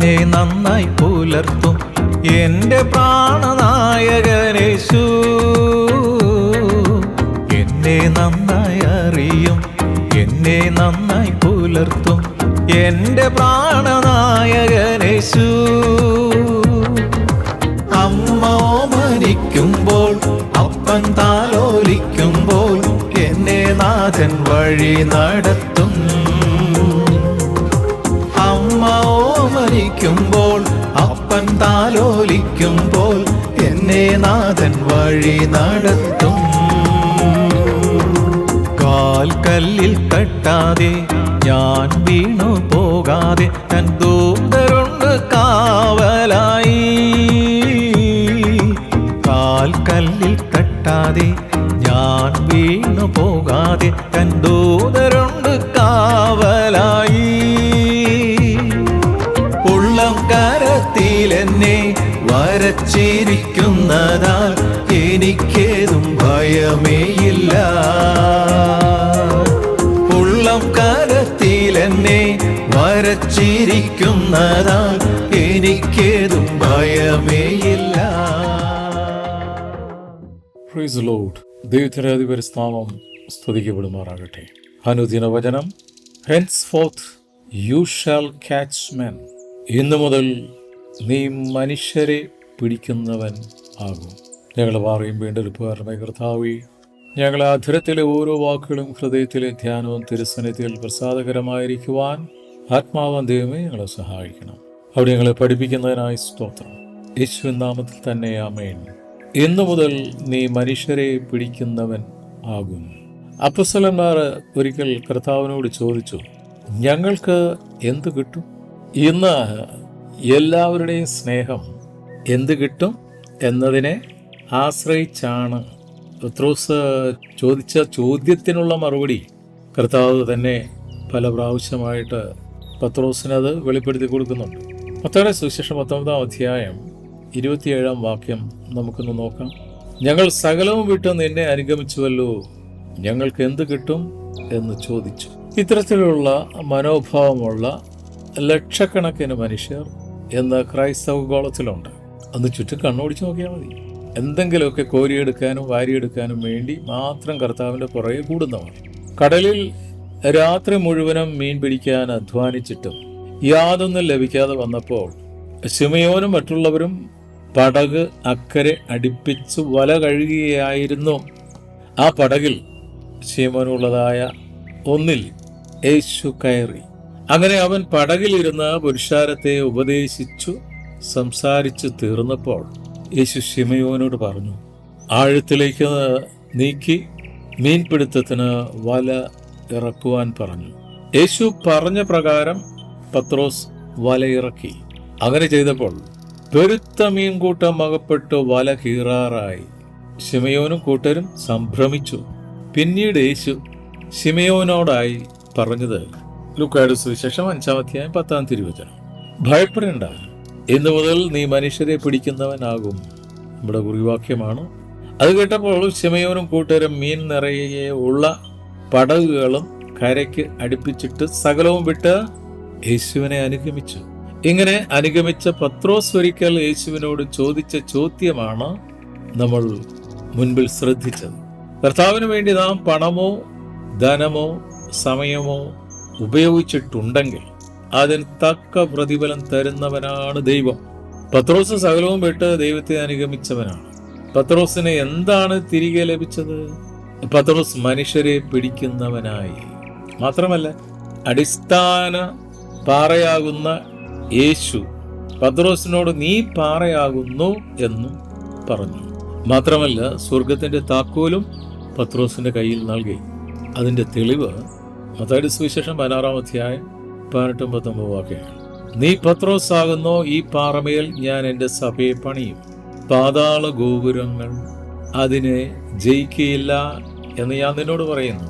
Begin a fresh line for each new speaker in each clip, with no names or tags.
എന്നെ നന്നായി പുലർത്തും എൻ്റെ പ്രാണനായകനേശു. എന്നെ നന്നായി അറിയും, എന്നെ നന്നായി പുലർത്തും എൻ്റെ പ്രാണനായകനേശു. അമ്മ ഓമനിക്കുമ്പോൾ, അപ്പൻ താലോലിക്കുമ്പോൾ എന്നെ നാഥൻ വഴി നടത്തും. അമ്മ ഓമനിക്കുമ്പോൾ, അപ്പൻ താലോലിക്കുമ്പോൾ എന്നെ നാഥൻ വഴി നടത്തും. കാൽക്കല്ലിൽ തട്ടാതെ ഞാൻ വീണു പോകാതെ തൻ ദൂതരുണ്ട് കാവലായി. കാൽക്കല്ലിൽ തട്ടാതെ ഞാൻ വീണു പോകാതെ തൻ ദൂതരുണ്ട് കാവലായി. ഉള്ളം കരത്തിലെന്നെ വരച്ചിരിക്കുന്നതാൽ എനിക്കേതും ഭയമേയില്ല. ഉള്ളം കരത്തിലെന്നെ വരച്ചിരിക്കുന്നതാൽ എനിക്കേതും ഭയമേയില്ല.
Praise the lord. ദൈവത്തിന്റെ അതിപരിനാമം സ്തുതിക്കപ്പെടുമാറാകട്ടെ. അനുദിന വചനം, henceforth you shall catch men. ഇന്നു മുതൽ നീ മനുഷ്യരെ പിടിക്കുന്നവൻ ആകും. ഞങ്ങൾ പാറയും വീണ്ടെടുപ്പുകാരനായ കർത്താവേ, ഞങ്ങളെ അധരത്തിലെ ഓരോ വാക്കുകളും ഹൃദയത്തിലെ ധ്യാനവും തിരുസന്നിധിയിൽ പ്രസാദകരമായിരിക്കുവാൻ ആത്മാവാൻ ദൈവമേ ഞങ്ങളെ സഹായിക്കണം. അവിടെ ഞങ്ങളെ പഠിപ്പിക്കുന്നതിനായി സ്തോത്രം. യേശുവിൻ നാമത്തിൽ തന്നെ ആമേൻ. ഇന്നു മുതൽ നീ മനുഷ്യരെ പിടിക്കുന്നവൻ ആകും. അപ്പോസ്തലന്മാർ ഒരിക്കൽ കർത്താവിനോട് ചോദിച്ചു, ഞങ്ങൾക്ക് എന്ത് കിട്ടും? ഇന്ന് എല്ലാവരുടെയും സ്നേഹം എന്ത് കിട്ടും എന്നതിനെ ആശ്രയിച്ചാണ് പത്രോസ് ചോദിച്ച ചോദ്യത്തിനുള്ള മറുപടി കർത്താവ് തന്നെ പല പ്രാവശ്യമായിട്ട് പത്രോസിനത് വെളിപ്പെടുത്തി കൊടുക്കുന്നുണ്ട്. മത്തായിയുടെ സുവിശേഷം 19-ാം അധ്യായം 27-ാം വാക്യം നമുക്കൊന്ന് നോക്കാം. ഞങ്ങൾ സകലവും വിട്ട് നിന്നെ അനുഗമിച്ചുവല്ലോ, ഞങ്ങൾക്ക് എന്ത് കിട്ടും എന്ന് ചോദിച്ചു. ഇത്തരത്തിലുള്ള മനോഭാവമുള്ള ലക്ഷക്കണക്കിന് മനുഷ്യർ ഇന്ന് ക്രൈസ്തവ ഗോളത്തിലുണ്ട്. അന്ന് ചുറ്റും കണ്ണോടിച്ച് നോക്കിയാൽ മതി. എന്തെങ്കിലുമൊക്കെ കോരിയെടുക്കാനും വാരിയെടുക്കാനും വേണ്ടി മാത്രം കർത്താവിൻ്റെ പുറകെ കൂടുന്നവർ. കടലിൽ രാത്രി മുഴുവനും മീൻ പിടിക്കാൻ അധ്വാനിച്ചിട്ടും യാതൊന്നും ലഭിക്കാതെ വന്നപ്പോൾ ശിമയോനും മറ്റുള്ളവരും പടക് അക്കരെ അടുപ്പിച്ച് വല കഴുകുകയായിരുന്നു. ആ പടകിൽ ശിമോനുള്ളതായ ഒന്നിൽ യേശു കയറി. അങ്ങനെ അവൻ പടകിലിരുന്ന് പുരുഷാരത്തെ ഉപദേശിച്ചു സംസാരിച്ചു തീർന്നപ്പോൾ യേശു ശിമയോനോട് പറഞ്ഞു, ആഴത്തിലേക്ക് നീക്കി മീൻപിടുത്തത്തിന് വല ഇറക്കുവാൻ പറഞ്ഞു. യേശു പറഞ്ഞ പ്രകാരം പത്രോസ് വല ഇറക്കി. അങ്ങനെ ചെയ്തപ്പോൾ പെരുത്ത മീൻകൂട്ടം അകപ്പെട്ട് വല കീറാറായി. ശിമയോനും കൂട്ടരും സംഭ്രമിച്ചു. പിന്നീട് യേശു ശിമയോനോടായി പറഞ്ഞത് ലൂക്കായുടെ സുവിശേഷം 5-ാം അധ്യായം 10-ാം തിരുവചനം, ഭയപ്പെടേണ്ട, ഇന്നു മുതൽ നീ മനുഷ്യരെ പിടിക്കുന്നവനാകും. നമ്മുടെ കുറിവാക്യമാണ്. അത് കേട്ടപ്പോൾ ശിമയോനും കൂട്ടരും മീൻ നിറയെ ഉള്ള പടകുകളും കരയ്ക്ക് അടുപ്പിച്ചിട്ട് സകലവും വിട്ട് യേശുവിനെ അനുഗമിച്ചു. ഇങ്ങനെ അനുഗമിച്ച പത്രോസ് ഒരിക്കൽ യേശുവിനോട് ചോദിച്ച ചോദ്യമാണ് നമ്മൾ മുൻപിൽ ശ്രദ്ധിച്ചത്. കർത്താവിന് വേണ്ടി നാം പണമോ ധനമോ സമയമോ ഉപയോഗിച്ചിട്ടുണ്ടെങ്കിൽ അതിന് തക്ക പ്രതിഫലം തരുന്നവനാണ് ദൈവം. പത്രോസ് സകലവും വിട്ട് ദൈവത്തെ അനുഗമിച്ചവനാണ്. പത്രോസിന് എന്താണ് തിരികെ ലഭിച്ചത്? പത്രോസ് മനുഷ്യരെ പിടിക്കുന്നവനായി. മാത്രമല്ല, അടിസ്ഥാന പാറയാകുന്ന യേശു പത്രോസിനോട് നീ പാറയാകുന്നു എന്നും പറഞ്ഞു. മാത്രമല്ല, സ്വർഗത്തിന്റെ താക്കോലും പത്രോസിന്റെ കയ്യിൽ നൽകി. അതിന്റെ തെളിവ് മത്തായിയുടെ സുവിശേഷം 16-ാം അധ്യായം 18-19 വാക്യങ്ങൾ. നീ പത്രോസ് ആകുന്നു, ഈ പാറമേൽ ഞാൻ എൻ്റെ സഭയെ പണിയും, പാതാള ഗോപുരങ്ങൾ അതിനെ ജയിക്കുകയില്ല എന്ന് ഞാൻ നിന്നോട് പറയുന്നു.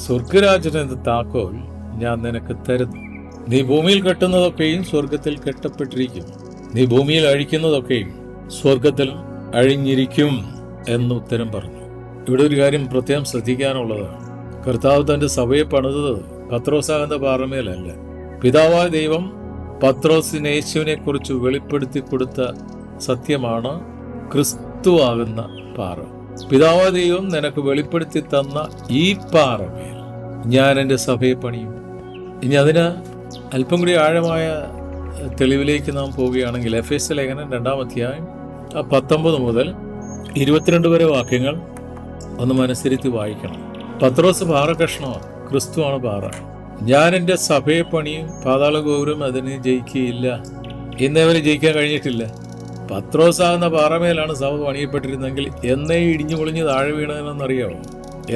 സ്വർഗരാജ്യത്തിന്റെ താക്കോൽ ഞാൻ നിനക്ക് തരുന്നു. നീ ഭൂമിയിൽ കെട്ടുന്നതൊക്കെയും സ്വർഗത്തിൽ കെട്ടപ്പെട്ടിരിക്കും, നീ ഭൂമിയിൽ അഴിക്കുന്നതൊക്കെയും സ്വർഗത്തിൽ അഴിഞ്ഞിരിക്കും എന്ന് ഉത്തരം പറഞ്ഞു. ഇവിടെ ഒരു കാര്യം പ്രത്യേകം ശ്രദ്ധിക്കാനുള്ളതാണ്. കർത്താവ് തന്റെ സഭയെ പണിതത് പത്രോസാകുന്ന പാറമേലല്ല. പിതാവായ ദൈവം പത്രോസിന് യേശുവിനെ കുറിച്ച് വെളിപ്പെടുത്തി കൊടുത്ത സത്യമാണ് ക്രിസ്തുവാകുന്ന പാറ. പിതാവായ ദൈവം നിനക്ക് വെളിപ്പെടുത്തി തന്ന ഈ പാറമേൽ ഞാൻ എൻ്റെ സഭയെ പണിയും. ഇനി അതിന് അല്പം കൂടി ആഴമായ തെളിവിലേക്ക് നാം പോവുകയാണെങ്കിൽ എഫേസ്യ ലേഖനം 2-ാം അധ്യായം 19 മുതൽ 22 വരെ വാക്യങ്ങൾ ഒന്ന് മനസ്സിരുത്തി വായിക്കണം. പത്രോസ് പാറ കഷ്ണമാണ്, ക്രിസ്തുവാണ് പാറ. ഞാൻ എൻ്റെ സഭയെ പണിയും, പാതാള ഗോപുരം അതിനെ ജയിക്കുകയില്ല. ഇന്നേവരെ ജയിക്കാൻ കഴിഞ്ഞിട്ടില്ല. പത്രോസാകുന്ന പാറമേലാണ് സഭ പണിയപ്പെട്ടിരുന്നെങ്കിൽ എന്നേ ഇടിഞ്ഞു പൊളിഞ്ഞ് താഴെ വീണതെന്നറിയാമോ?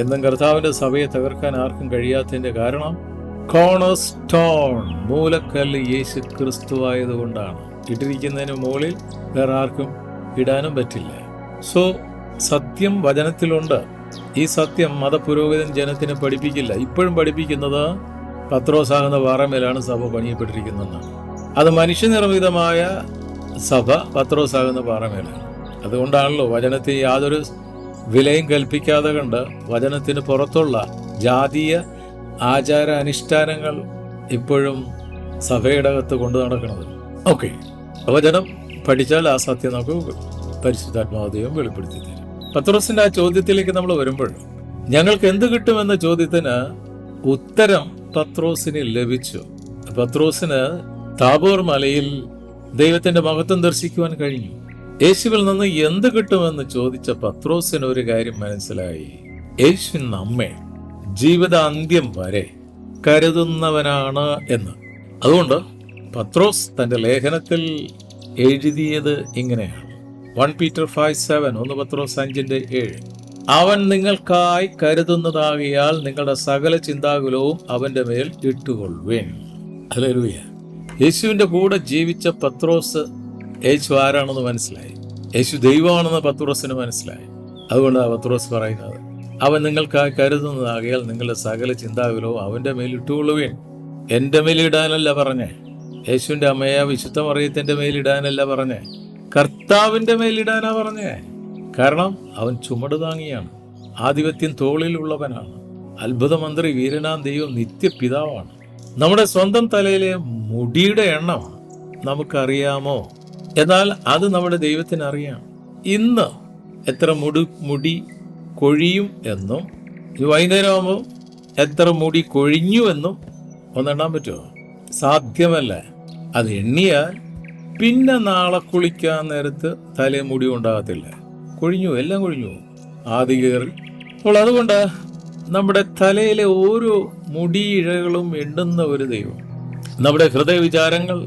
എന്നും കർത്താവിൻ്റെ സഭയെ തകർക്കാൻ ആർക്കും കഴിയാത്തതിൻ്റെ കാരണം കോർണർ സ്റ്റോൺ, മൂലക്കല്ല് യേശു ക്രിസ്തുവായതുകൊണ്ടാണ്. ഇട്ടിരിക്കുന്നതിന് മുകളിൽ വേറെ ആർക്കും ഇടാനും പറ്റില്ല. സോ സത്യം വചനത്തിലുണ്ട്. ഈ സത്യം മതപുരോഹിതൻ ജനത്തിനെ പഠിപ്പിക്കില്ല. ഇപ്പോഴും പഠിപ്പിക്കുന്നത് പത്രോസാകുന്ന പാറമേലാണ് സഭ പണിയപ്പെട്ടിരിക്കുന്നതെന്നാണ്. അത് മനുഷ്യനിർമ്മിതമായ സഭ പത്രോസാകുന്ന പാറമേലാണ്. അതുകൊണ്ടാണല്ലോ വചനത്തെ യാതൊരു വിലയും കൽപ്പിക്കാതെ കണ്ട് വചനത്തിന് പുറത്തുള്ള ജാതീയ ആചാര അനുഷ്ഠാനങ്ങൾ ഇപ്പോഴും സഭയുടെ അകത്ത് കൊണ്ടു നടക്കുന്നത്. ഓക്കെ, വചനം പഠിച്ചാൽ ആ സത്യം നമുക്ക് പരിശുദ്ധാത്മാദൈവം വെളിപ്പെടുത്തി തരും. പത്രോസിന്റെ ആ ചോദ്യത്തിലേക്ക് നമ്മൾ വരുമ്പോൾ ഞങ്ങൾക്ക് എന്ത് കിട്ടുമെന്ന ചോദ്യത്തിന് ഉത്തരം പത്രോസിന് ലഭിച്ചു. പത്രോസിന് താബോർ മലയിൽ ദൈവത്തിന്റെ മഹത്വം ദർശിക്കുവാൻ കഴിഞ്ഞു. യേശുവിൽ നിന്ന് എന്ത് കിട്ടുമെന്ന് ചോദിച്ച പത്രോസിന് ഒരു കാര്യം മനസ്സിലായി. യേശു നമ്മെ ജീവിതാന്ത്യം വരെ കരുതുന്നവനാണ് എന്ന്. അതുകൊണ്ട് പത്രോസ് തന്റെ ലേഖനത്തിൽ എഴുതിയത് ഇങ്ങനെയാണ്. 1 Peter 5:7, 1 പത്രോസ് 5:7. അവൻ നിങ്ങൾക്കായി കരുതുന്നതാകിയാൽ നിങ്ങളുടെ സകല ചിന്താകുലവും അവന്റെ മേൽ ഇട്ടുകൊള്ളുവേൻ. ഹല്ലേലൂയ. യേശുവിന്റെ കൂടെ ജീവിച്ച പത്രോസ് യേശു ആരാണെന്ന് മനസ്സിലായി. യേശു ദൈവമാണെന്ന് പത്രോസിന് മനസ്സിലായി. അതുകൊണ്ടാണ് പത്രോസ് പറയുന്നത്, അവൻ നിങ്ങൾക്കായി കരുതുന്നതാകിയാൽ നിങ്ങളുടെ സകല ചിന്താകുലവും അവന്റെ മേൽ ഇട്ടുകൊള്ളുവേൻ. എൻ്റെ മേലിടാനല്ല പറഞ്ഞേ, യേശുവിന്റെ അമ്മയാ വിശുദ്ധ മറിയത്തിന്റെ മേലിടാനല്ല പറഞ്ഞേ, കർത്താവിന്റെ മേലിടാനാ പറഞ്ഞേ. കാരണം അവൻ ചുമട് താങ്ങിയാണ്, ആധിപത്യം തോളിലുള്ളവനാണ്, അത്ഭുത മന്ത്രി, വീരനാം ദൈവം, നിത്യപിതാവാണ്. നമ്മുടെ സ്വന്തം തലയിലെ മുടിയുടെ എണ്ണം നമുക്കറിയാമോ? എന്നാൽ അത് നമ്മുടെ ദൈവത്തിന് അറിയാം. ഇന്ന് എത്ര മുടി കൊഴിയും എന്നും വൈകുന്നേരം ആകുമ്പോൾ എത്ര മുടി കൊഴിഞ്ഞു എന്നും ഒന്നെണ്ണാൻ പറ്റുമോ? സാധ്യമല്ല. അത് എണ്ണിയാൽ പിന്നെ നാളെ കുളിക്കാൻ നേരത്ത് തലേ മുടി ഉണ്ടാകത്തില്ല. കൊഴിഞ്ഞു, എല്ലാം കൊഴിഞ്ഞു, ആദി കയറി. അപ്പോൾ അതുകൊണ്ട് നമ്മുടെ തലയിലെ ഓരോ മുടിയിഴകളും എണ്ണുന്ന ഒരു ദൈവം, നമ്മുടെ ഹൃദയ വിചാരങ്ങൾ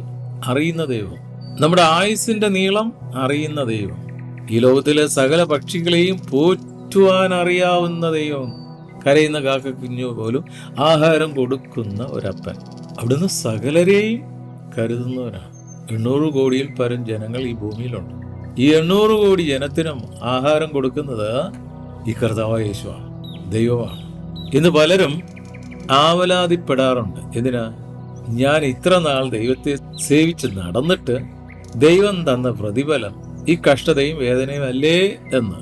അറിയുന്ന ദൈവം, നമ്മുടെ ആയുസിന്റെ നീളം അറിയുന്ന ദൈവം, ഈ ലോകത്തിലെ സകല പക്ഷികളെയും പോറ്റുവാൻ അറിയാവുന്ന ദൈവം, കരയുന്ന കാക്ക കുഞ്ഞു പോലും ആഹാരം കൊടുക്കുന്ന ഒരപ്പൻ, അവിടുന്ന് സകലരെയും കരുതുന്നവനാണ്. 800 കോടിയിൽ പരം ജനങ്ങൾ ഈ ഭൂമിയിലുണ്ട്. ഈ 800 കോടി ജനത്തിനും ആഹാരം കൊടുക്കുന്നത് ഈ കർത്താവായ യേശുവാണ്, ദൈവമാണ്. ഇന്ന് പലരും ആവലാതിപ്പെടാറുണ്ട്. എന്തിനാ? ഞാൻ ഇത്ര നാൾ ദൈവത്തെ സേവിച്ച് നടന്നിട്ട് ദൈവം തന്ന പ്രതിഫലം ഈ കഷ്ടതയും വേദനയും അല്ലേ എന്ന്.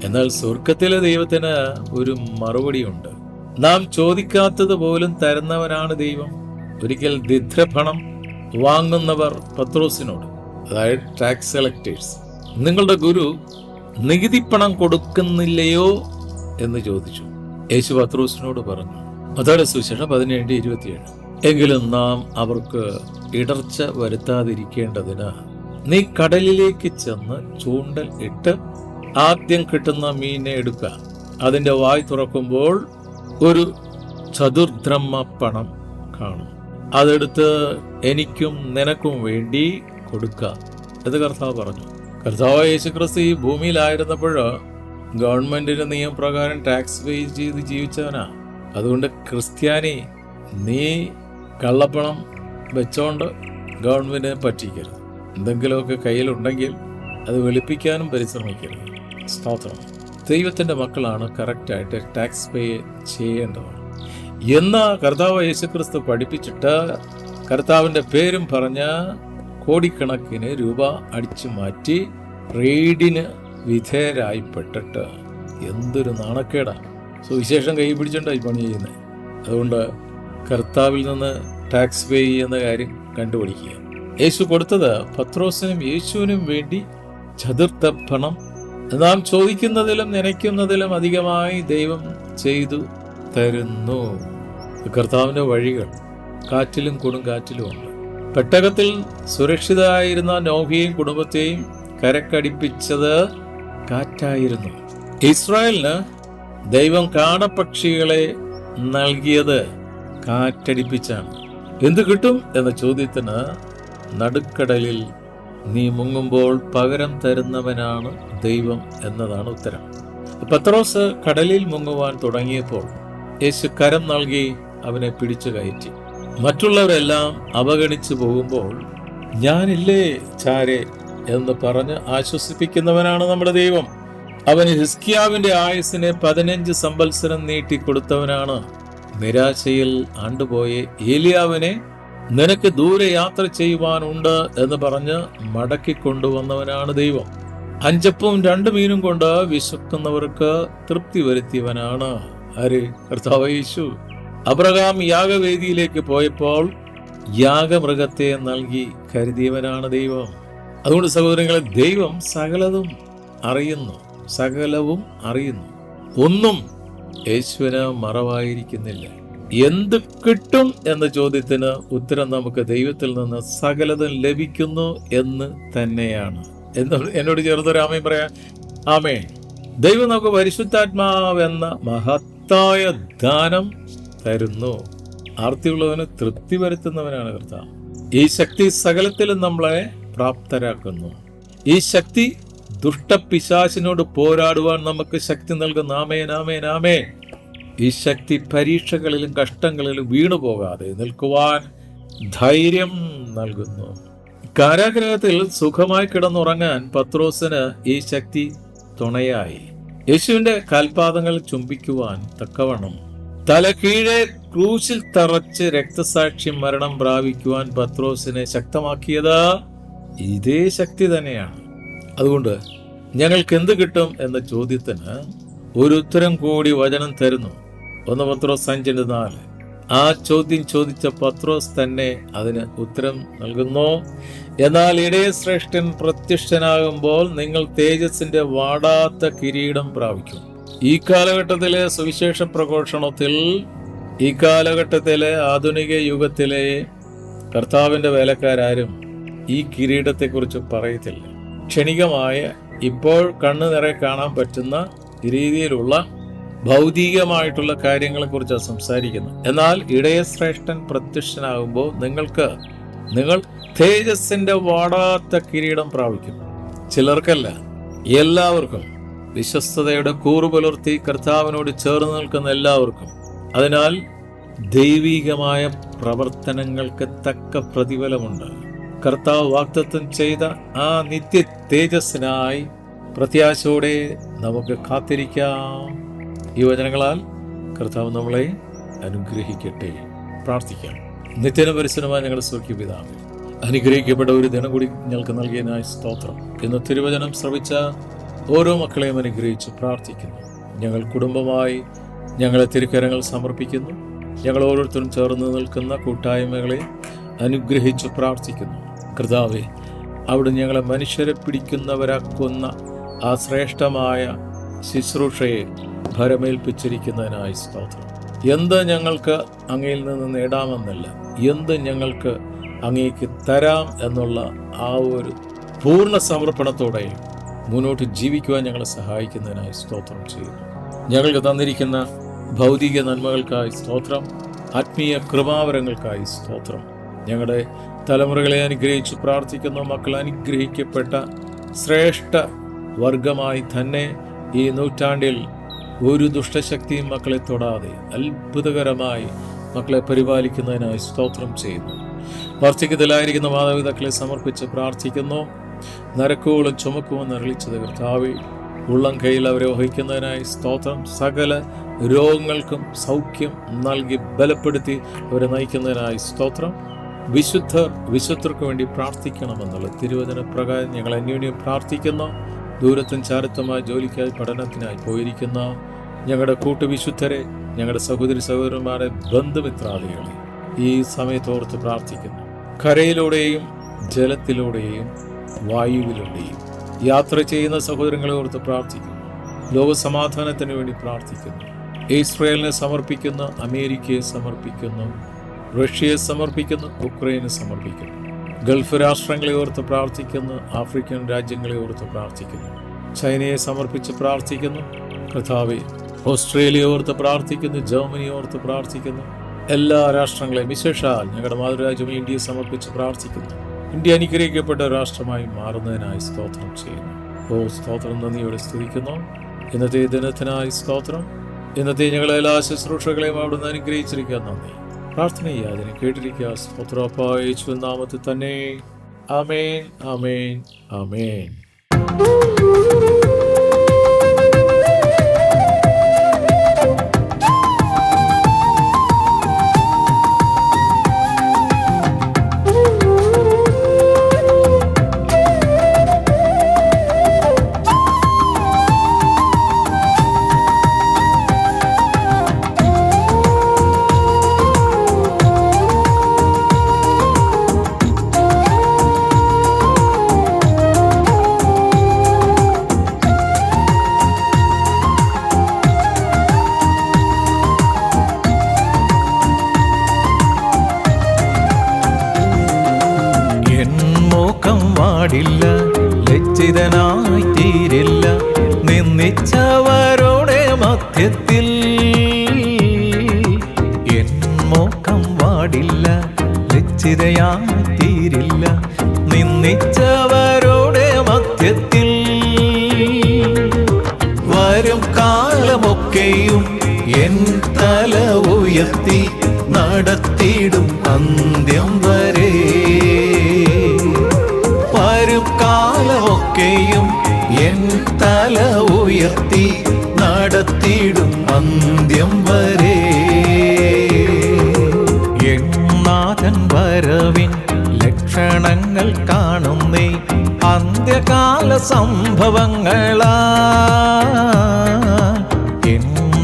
എന്നാൽ സ്വർഗത്തിലെ ദൈവത്തിന് ഒരു മറുപടിയുണ്ട്. നാം ചോദിക്കാത്തത് പോലും തരുന്നവനാണ് ദൈവം. ഒരിക്കൽ ദിദ്രപണം വാങ്ങുന്നവർ പത്രോസിനോട്, അതായത് ടാക്സ് കളക്ടേഴ്സ്, നിങ്ങളുടെ ഗുരു നികുതിപ്പണം കൊടുക്കുന്നില്ലയോ എന്ന് ചോദിച്ചു. യേശു പത്രോസിനോട് പറഞ്ഞു, മത്തായിയുടെ സുവിശേഷം 17:27, എങ്കിലും നാം അവർക്ക് ഇടർച്ച വരുത്താതിരിക്കേണ്ടതിന് നീ കടലിലേക്ക് ചെന്ന് ചൂണ്ടൽ ഇട്ട് ആദ്യം കിട്ടുന്ന മീനെ എടുക്കുക. അതിന്റെ വായ് തുറക്കുമ്പോൾ ഒരു ചതുർദ്രഹ്മ പണം കാണും. അതെടുത്ത് എനിക്കും നിനക്കും വേണ്ടി കൊടുക്കുക എന്ന് കർത്താവ് പറഞ്ഞു. കർത്താവ് യേശുക്രിസ്തു ഈ ഭൂമിയിലായിരുന്നപ്പോൾ ഗവൺമെന്റിന്റെ നിയമപ്രകാരം ടാക്സ് പേ ചെയ്ത് ജീവിച്ചവനാ. അതുകൊണ്ട് ക്രിസ്ത്യാനി, നീ കള്ളപ്പണം വെച്ചോണ്ട് ഗവൺമെന്റിനെ പറ്റിക്കരുത്. എന്തെങ്കിലുമൊക്കെ കയ്യിലുണ്ടെങ്കിൽ അത് വെളുപ്പിക്കാനും പരിശ്രമിക്കരുത്. സ്തോത്രം. ദൈവത്തിന്റെ മക്കളാണ് കറക്റ്റായിട്ട് ടാക്സ് പേ ചെയ്യേണ്ടതാണ് എന്ന കർത്താവ് യേശുക്രിസ്തു പഠിപ്പിച്ചിട്ട് കർത്താവിന്റെ പേരും പറഞ്ഞ കോടിക്കണക്കിന് രൂപ അടിച്ചു മാറ്റി റെയ്ഡിന് വിധേയരായിപ്പെട്ടിട്ട് എന്തൊരു നാണക്കേടാണ്. സുവിശേഷം കൈ പിടിച്ചോണ്ടായി പണി ചെയ്യുന്നത്. അതുകൊണ്ട് കർത്താവിൽ നിന്ന് ടാക്സ് പേ ചെയ്യുന്ന കാര്യം കണ്ടുപിടിക്കുക. യേശു കൊടുത്തത് പത്രോസിനും യേശുവിനും വേണ്ടി ചതുർത്ഥപ്പണം. നാം ചോദിക്കുന്നതിലും നനയ്ക്കുന്നതിലും അധികമായി ദൈവം ചെയ്തു തരുന്നു. കർത്താവിൻ്റെ വഴികൾ കാറ്റിലും കൊടുങ്കാറ്റിലും ഉണ്ട്. പെട്ടകത്തിൽ സുരക്ഷിതരായിരുന്ന നോഹയെയും കുടുംബത്തെയും കരക്കടിപ്പിച്ചത് കാറ്റായിരുന്നു. ഇസ്രായേലിന് ദൈവം കാടപ്പക്ഷികളെ നൽകിയത് കാറ്റടിപ്പിച്ചാണ്. എന്ത് കിട്ടും എന്ന ചോദ്യത്തിന് നടുക്കടലിൽ നീ മുങ്ങുമ്പോൾ പകരം തരുന്നവനാണ് ദൈവം എന്നതാണ് ഉത്തരം. പത്രോസ് കടലിൽ മുങ്ങുവാൻ തുടങ്ങിയപ്പോൾ യേശു കരം നൽകി അവനെ പിടിച്ചു കയറ്റി. മറ്റുള്ളവരെല്ലാം അവഗണിച്ചു പോകുമ്പോൾ ഞാനില്ലേ ചാരെ എന്ന് പറഞ്ഞ് ആശ്വസിപ്പിക്കുന്നവനാണ് നമ്മുടെ ദൈവം. അവന് ഹിസ്കിയാവിന്റെ ആയുസ്സിനെ 15 സംവത്സരം നീട്ടിക്കൊടുത്തവനാണ്. നിരാശയിൽ ആണ്ടുപോയ ഏലിയാവിനെ നിനക്ക് ദൂരെ യാത്ര ചെയ്യുവാനുണ്ട് എന്ന് പറഞ്ഞ് മടക്കിക്കൊണ്ടുവന്നവനാണ് ദൈവം. 5 അപ്പവും 2 മീനും കൊണ്ട് വിശക്കുന്നവർക്ക് തൃപ്തി വരുത്തിയവനാണ് ആര്? കർത്താവ് യേശു. അബ്രഹാം യാഗവേദിയിലേക്ക് പോയപ്പോൾ യാഗമൃഗത്തെ നൽകി കരുതിയവനാണ് ദൈവം. അതുകൊണ്ട് സഹോദരങ്ങളെ, ദൈവം സകലവും അറിയുന്നു. ഒന്നും യേശുവിന് മറവായിരിക്കുന്നില്ല. എന്ത് കിട്ടും എന്ന ചോദ്യത്തിന് ഉത്തരം നമുക്ക് ദൈവത്തിൽ നിന്ന് സകലതും ലഭിക്കുന്നു എന്ന് തന്നെയാണ്. എന്നോട് ചേർത്തൊരു ആമേൻ പറയാം. ആമേൻ. ദൈവം നമുക്ക് പരിശുദ്ധാത്മാവെന്ന മഹത്തായ ദാനം തരുന്നു. ആർത്തിയുള്ളവന് തൃപ്തി വരുത്തുന്നവനാണ് കർത്താവ്. ഈ ശക്തി സകലത്തിലും നമ്മളെ പ്രാപ്തരാക്കുന്നു. ഈ ശക്തി ദുഷ്ടപിശാചിനോട് പോരാടുവാൻ നമുക്ക് ശക്തി നൽകുന്നു. ആമേൻ, ആമേൻ, ആമേൻ. ഈ ശക്തി പരീക്ഷകളിലും കഷ്ടങ്ങളിലും വീണുപോകാതെ നിൽക്കുവാൻ ധൈര്യം നൽകുന്നു. കാരാഗൃഹത്തിൽ സുഖമായി കിടന്നുറങ്ങാൻ പത്രോസിന് ഈ ശക്തി തുണയായി. യേശുവിന്റെ കാൽപാദങ്ങൾ ചുംബിക്കുവാൻ തക്കവണ്ണം തല കീഴെ ക്രൂശിൽ തറച്ച് രക്തസാക്ഷ്യം മരണം പ്രാപിക്കുവാൻ പത്രോസിനെ ശക്തമാക്കിയത് ഇതേ ശക്തി തന്നെയാണ്. അതുകൊണ്ട് ഞങ്ങൾക്ക് എന്ത് കിട്ടും എന്ന ചോദ്യത്തിന് ഒരു ഉത്തരം കൂടി വചനം തരുന്നു. 1 പത്രോസ് 5:4. ആ ചോദ്യം ചോദിച്ച പത്രോസ് തന്നെ അതിന് ഉത്തരം നൽകുന്നു. എന്നാൽ ഇടയശ്രേഷ്ഠൻ പ്രത്യക്ഷനാകുമ്പോൾ നിങ്ങൾ തേജസ്സിന്റെ വാടാത്ത കിരീടം പ്രാപിക്കും. ഈ കാലഘട്ടത്തിലെ സുവിശേഷ പ്രഘോഷണത്തിൽ, ഈ കാലഘട്ടത്തിലെ ആധുനിക യുഗത്തിലെ കർത്താവിന്റെ വേലക്കാരും ഈ കിരീടത്തെക്കുറിച്ച് പറയത്തില്ല. ക്ഷണികമായ, ഇപ്പോൾ കണ്ണു നിറയെ കാണാൻ പറ്റുന്ന രീതിയിലുള്ള ഭൗതികമായിട്ടുള്ള കാര്യങ്ങളെ കുറിച്ചാണ് സംസാരിക്കുന്നത്. എന്നാൽ ഇടയശ്രേഷ്ഠൻ പ്രത്യക്ഷനാകുമ്പോൾ നിങ്ങൾ തേജസ്സിന്റെ വാടാത്ത കിരീടം പ്രാപിക്കും. ചിലർക്കല്ല, എല്ലാവർക്കും. വിശ്വസ്തതയുടെ കൂറു പുലർത്തി കർത്താവിനോട് ചേർന്ന് നിൽക്കുന്ന എല്ലാവർക്കും. അതിനാൽ ദൈവികമായ പ്രവർത്തനങ്ങൾക്ക് തക്ക പ്രതിഫലമുണ്ട്. കർത്താവ് വാഗ്ദത്തം ചെയ്ത ആ നിത്യ തേജസ്സിനായി പ്രത്യാശയോടെ നമുക്ക് കാത്തിരിക്കാം. ഈ വചനങ്ങളാൽ കർത്താവ് നമ്മളെ അനുഗ്രഹിക്കട്ടെ. പ്രാർത്ഥിക്കാം. നിത്യന പരിസരമായ ഞങ്ങളുടെ സ്വർഗീയ പിതാവേ, അനുഗ്രഹിക്കപ്പെട്ട ഒരു ദിനം കൂടി ഞങ്ങൾക്ക് നൽകിയതിനായി സ്തോത്രം. ഇന്ന് തിരുവചനം ശ്രവിച്ച ഓരോ മക്കളെയും അനുഗ്രഹിച്ച് പ്രാർത്ഥിക്കുന്നു. ഞങ്ങൾ കുടുംബമായി ഞങ്ങളെ തിരുക്കരങ്ങൾ സമർപ്പിക്കുന്നു. ഞങ്ങൾ ഓരോരുത്തരും ചേർന്ന് നിൽക്കുന്ന കൂട്ടായ്മകളെ അനുഗ്രഹിച്ച് പ്രാർത്ഥിക്കുന്നു. കർത്താവേ, അവിടെ ഞങ്ങളെ മനുഷ്യരെ പിടിക്കുന്നവരാക്കുന്ന ആ ശ്രേഷ്ഠമായ ശുശ്രൂഷയെ ഭരമേൽപ്പിച്ചിരിക്കുന്നതിനായി സ്തോത്രം. എന്ത് ഞങ്ങൾക്ക് അങ്ങയിൽ നിന്ന് നേടാമെന്നല്ല, എന്ത് ഞങ്ങൾക്ക് അങ്ങേക്ക് തരാം എന്നുള്ള ആ ഒരു പൂർണ്ണ സമർപ്പണത്തോടെ മുന്നോട്ട് ജീവിക്കുവാൻ ഞങ്ങളെ സഹായിക്കുന്നതിനായി സ്തോത്രം ചെയ്യുന്നു. ഞങ്ങൾക്ക് തന്നിരിക്കുന്ന ഭൗതിക നന്മകൾക്കായി സ്തോത്രം, ആത്മീയ കൃപാവരങ്ങൾക്കായി സ്തോത്രം. ഞങ്ങളുടെ തലമുറകളെ അനുഗ്രഹിച്ച് പ്രാർത്ഥിക്കുന്ന മക്കൾ അനുഗ്രഹിക്കപ്പെട്ട ശ്രേഷ്ഠ വർഗമായി തന്നെ ഈ നൂറ്റാണ്ടിൽ ഒരു ദുഷ്ടശക്തിയും മക്കളെ തൊടാതെ അത്ഭുതകരമായി മക്കളെ പരിപാലിക്കുന്നതിനായി സ്തോത്രം ചെയ്യുന്നു. വാർദ്ധക്യത്തിലായിരിക്കുന്ന മാതാപിതാക്കളെ സമർപ്പിച്ച് പ്രാർത്ഥിക്കുന്നു. നരക്കുകളും ചുമക്കുമെന്ന് അറിയിച്ചത് കർത്താവേ, ഉള്ളം കയ്യിൽ അവരെ വഹിക്കുന്നതിനായി സ്തോത്രം. സകല രോഗങ്ങൾക്കും സൗഖ്യം നൽകി ബലപ്പെടുത്തി അവരെ നയിക്കുന്നതിനായി സ്തോത്രം. വിശുദ്ധർക്ക് വേണ്ടി പ്രാർത്ഥിക്കണമെന്നുള്ള തിരുവചന പ്രകാരം ഞങ്ങൾ അന്യോന്യം പ്രാർത്ഥിക്കുന്നു. ദൂരത്തും ചാരത്തുമായി ജോലിക്കായി പഠനത്തിനായി പോയിരിക്കുന്ന ഞങ്ങളുടെ കൂട്ടുവിശുദ്ധരെ, ഞങ്ങളുടെ സഹോദരന്മാരെ, ബന്ധുമിത്രാദികളെ ഈ സമയത്തോർത്ത് പ്രാർത്ഥിക്കുന്നു. കരയിലൂടെയും ജലത്തിലൂടെയും വായുവിലൂടെയും യാത്ര ചെയ്യുന്ന സഹോദരങ്ങളെ ഓർത്ത് പ്രാർത്ഥിക്കുന്നു. ലോകസമാധാനത്തിന് വേണ്ടി പ്രാർത്ഥിക്കുന്നു. ഇസ്രായേലിനെ സമർപ്പിക്കുന്നു, അമേരിക്കയെ സമർപ്പിക്കുന്നു, റഷ്യയെ സമർപ്പിക്കുന്നു, ഉക്രൈനെ സമർപ്പിക്കുന്നു. ഗൾഫ് രാഷ്ട്രങ്ങളെ ഓർത്ത് പ്രാർത്ഥിക്കുന്നു, ആഫ്രിക്കൻ രാജ്യങ്ങളെ ഓർത്ത് പ്രാർത്ഥിക്കുന്നു, ചൈനയെ സമർപ്പിച്ച് പ്രാർത്ഥിക്കുന്നു. കർത്താവേ, ഓസ്ട്രേലിയ ഓർത്ത് പ്രാർത്ഥിക്കുന്നു, ജർമ്മനി ഓർത്ത് പ്രാർത്ഥിക്കുന്നു. എല്ലാ രാഷ്ട്രങ്ങളെയും വിശേഷാൽ ഞങ്ങളുടെ മാതൃരാജ്യം ഇന്ത്യയെ സമർപ്പിച്ച് പ്രാർത്ഥിക്കുന്നു. ഇന്ത്യ അനുഗ്രഹിക്കപ്പെട്ട രാഷ്ട്രമായി മാറുന്നതിനായി സ്തോത്രം ചെയ്യുന്നു. സ്തോത്രം നന്ദിയോടെ സ്തുതിക്കുന്നു. ഇന്നത്തെ ദിനത്തിനായി സ്തോത്രം. ഇന്നത്തെ ഞങ്ങളെ എല്ലാ ശുശ്രൂഷകളെയും അവിടുന്ന് അനുഗ്രഹിച്ചിരിക്കുക. നന്ദി. പ്രാർത്ഥന യാചന കേട്ടിരിക്കുക. സ്തോത്രപ്പായ യേശുവിൻ നാമത്തിൽ തന്നെ. ആമേൻ, ആമേൻ, ആമേൻ.
പാടില്ല, ലജ്ജിതനായി തീരില്ല, നിന്ദിച്ചവരുടെ മധ്യത്തിൽ എൻ മോക്കം വാടില്ല, ലജ്ജിതയായി തീരില്ല, നിന്ദിച്ചവരുടെ മധ്യത്തിൽ വരും കാലമൊക്കെയും എൻ തല ഉയർത്തി നടത്തിയിടും അന്ത്യം വരെ. വരും കാലമൊക്കെയും എൻ തല ഉയർത്തി നടത്തിയിടും അന്ത്യം വരെ. നാഥൻ വരവിൻ ലക്ഷണങ്ങൾ കാണുന്നേ അന്ത്യകാല സംഭവങ്ങളാ.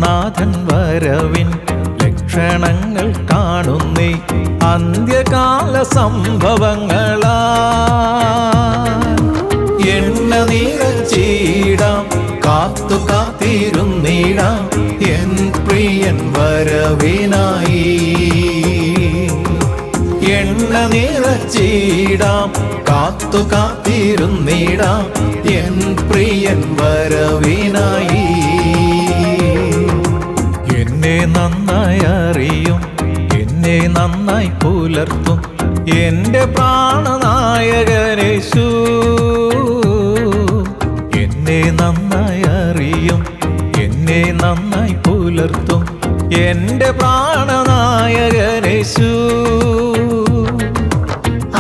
നാഥൻ വരവിൻ ലക്ഷണങ്ങൾ കാണുന്നേ അന്ത്യകാല സംഭവങ്ങളാ. എണ്ണ നിറച്ചിടാം, കാത്തു കാത്തിരുന്നിടാം എൻ പ്രിയൻ വരവിനായി. എണ്ണ നിറച്ചിടാം, കാത്തു കാത്തിരുന്നിടാം എൻ പ്രിയൻ വരവിനായി. എന്നെ നന്നായി അറിയും, എന്നെ നന്നായി പുലർത്തും എന്റെ പ്രാണനായകനേശു. എന്നെ നന്നായി അറിയും, എന്നെ നന്നായി പുലർത്തും എന്റെ പ്രാണനായകനേശു.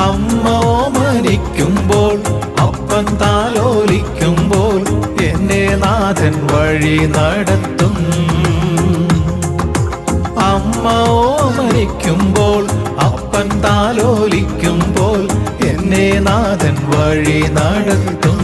അമ്മ ഓമനിക്കുമ്പോൾ അപ്പൻ താലോലിക്കുമ്പോൾ എന്നെ നാഥൻ വഴി നടത്തും. അമ്മ ഓമനിക്കുമ്പോൾ അപ്പൻ താലോലിക്കുമ്പോൾ എന്നെ നാഥൻ വഴി നടത്തും.